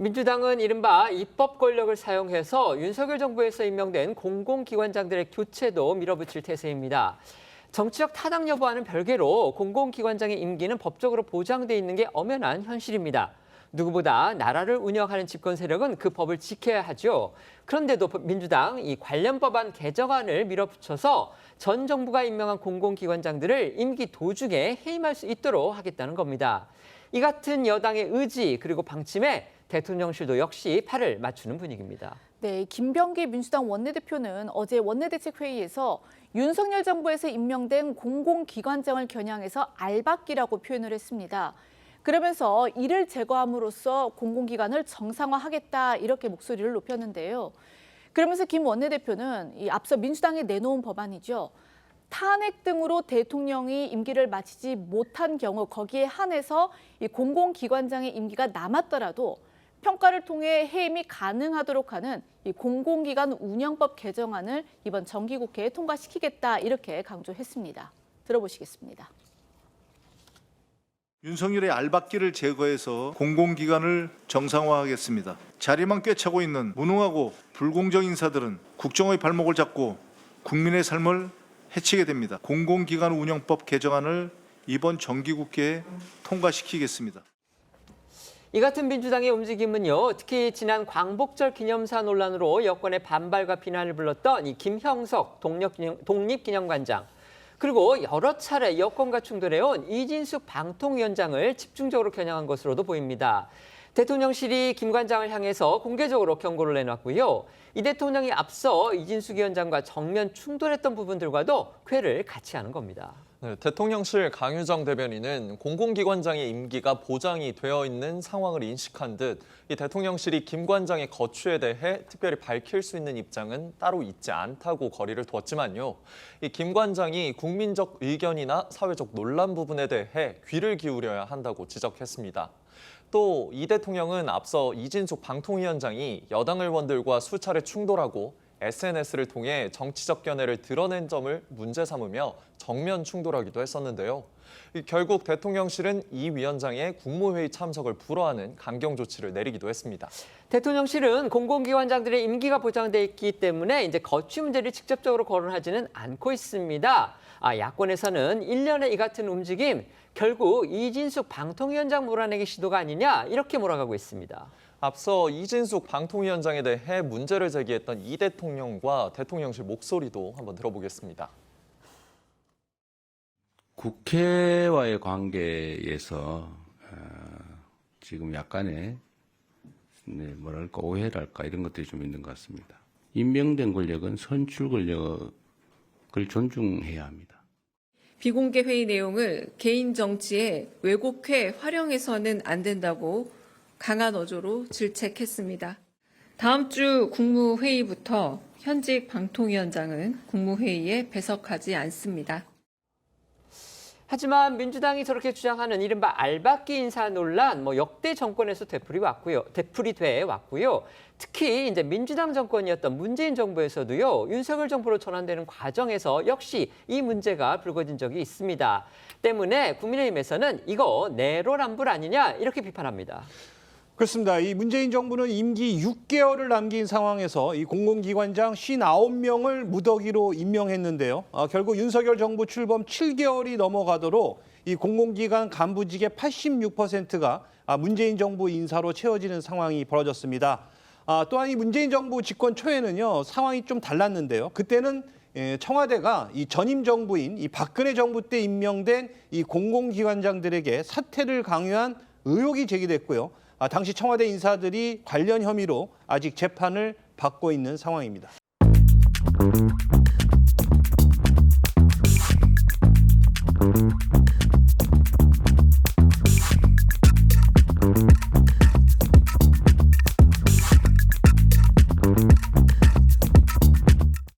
민주당은 이른바 입법 권력을 사용해서 윤석열 정부에서 임명된 공공기관장들의 교체도 밀어붙일 태세입니다. 정치적 타당 여부와는 별개로 공공기관장의 임기는 법적으로 보장돼 있는 게 엄연한 현실입니다. 누구보다 나라를 운영하는 집권 세력은 그 법을 지켜야 하죠. 그런데도 민주당 이 관련 법안 개정안을 밀어붙여서 전 정부가 임명한 공공기관장들을 임기 도중에 해임할 수 있도록 하겠다는 겁니다. 이 같은 여당의 의지 그리고 방침에 대통령실도 역시 팔을 맞추는 분위기입니다. 네, 김병기 민주당 원내대표는 어제 원내대책회의에서 윤석열 정부에서 임명된 공공기관장을 겨냥해서 알박기라고 표현을 했습니다. 그러면서 이를 제거함으로써 공공기관을 정상화하겠다 이렇게 목소리를 높였는데요. 그러면서 김 원내대표는 앞서 민주당이 내놓은 법안이죠. 탄핵 등으로 대통령이 임기를 마치지 못한 경우 거기에 한해서 이 공공기관장의 임기가 남았더라도 평가를 통해 해임이 가능하도록 하는 이 공공기관 운영법 개정안을 이번 정기국회에 통과시키겠다 이렇게 강조했습니다. 들어보시겠습니다. 윤석열의 알박기를 제거해서 공공기관을 정상화하겠습니다. 자리만 꿰차고 있는 무능하고 불공정 인사들은 국정의 발목을 잡고 국민의 삶을 해치게 됩니다. 공공기관 운영법 개정안을 이번 정기국회에 통과시키겠습니다. 이 같은 민주당의 움직임은요, 특히 지난 광복절 기념사 논란으로 여권의 반발과 비난을 불렀던 이 김형석 독립기념관장, 그리고 여러 차례 여권과 충돌해온 이진숙 방통위원장을 집중적으로 겨냥한 것으로도 보입니다. 대통령실이 김 관장을 향해서 공개적으로 경고를 내놨고요. 이 대통령이 앞서 이진숙 위원장과 정면 충돌했던 부분들과도 쾌를 같이 하는 겁니다. 네, 대통령실 강유정 대변인은 공공기관장의 임기가 보장이 되어 있는 상황을 인식한 듯 이 대통령실이 김 관장의 거취에 대해 특별히 밝힐 수 있는 입장은 따로 있지 않다고 거리를 두었지만요. 이 김 관장이 국민적 의견이나 사회적 논란 부분에 대해 귀를 기울여야 한다고 지적했습니다. 또 이 대통령은 앞서 이진숙 방통위원장이 여당 의원들과 수차례 충돌하고 SNS를 통해 정치적 견해를 드러낸 점을 문제 삼으며 정면 충돌하기도 했었는데요. 결국 대통령실은 이 위원장의 국무회의 참석을 불허하는 강경 조치를 내리기도 했습니다. 대통령실은 공공기관장들의 임기가 보장돼 있기 때문에 이제 거취 문제를 직접적으로 거론하지는 않고 있습니다. 야권에서는 일련의 이 같은 움직임, 결국 이진숙 방통위원장 몰아내기 시도가 아니냐 이렇게 몰아가고 있습니다. 앞서 이진숙 방통위원장에 대해 문제를 제기했던 이 대통령과 대통령실 목소리도 한번 들어보겠습니다. 국회와의 관계에서 지금 약간의 뭐랄까 오해랄까 이런 것들이 좀 있는 것 같습니다. 임명된 권력은 선출 권력을 존중해야 합니다. 비공개 회의 내용을 개인 정치에 왜곡해 활용해서는 안 된다고 강한 어조로 질책했습니다. 다음 주 국무회의부터 현직 방통위원장은 국무회의에 배석하지 않습니다. 하지만 민주당이 저렇게 주장하는 이른바 알박기 인사 논란, 역대 정권에서 되풀이돼 왔고요. 특히 이제 민주당 정권이었던 문재인 정부에서도요, 윤석열 정부로 전환되는 과정에서 역시 이 문제가 불거진 적이 있습니다. 때문에 국민의힘에서는 이거 내로남불 아니냐 이렇게 비판합니다. 그렇습니다. 이 문재인 정부는 임기 6개월을 남긴 상황에서 이 공공기관장 59명을 무더기로 임명했는데요. 결국 윤석열 정부 출범 7개월이 넘어가도록 이 공공기관 간부직의 86%가 문재인 정부 인사로 채워지는 상황이 벌어졌습니다. 또한 이 문재인 정부 집권 초에는요, 상황이 좀 달랐는데요. 그때는 청와대가 이 전임 정부인 이 박근혜 정부 때 임명된 이 공공기관장들에게 사퇴를 강요한 의혹이 제기됐고요. 당시 청와대 인사들이 관련 혐의로 아직 재판을 받고 있는 상황입니다.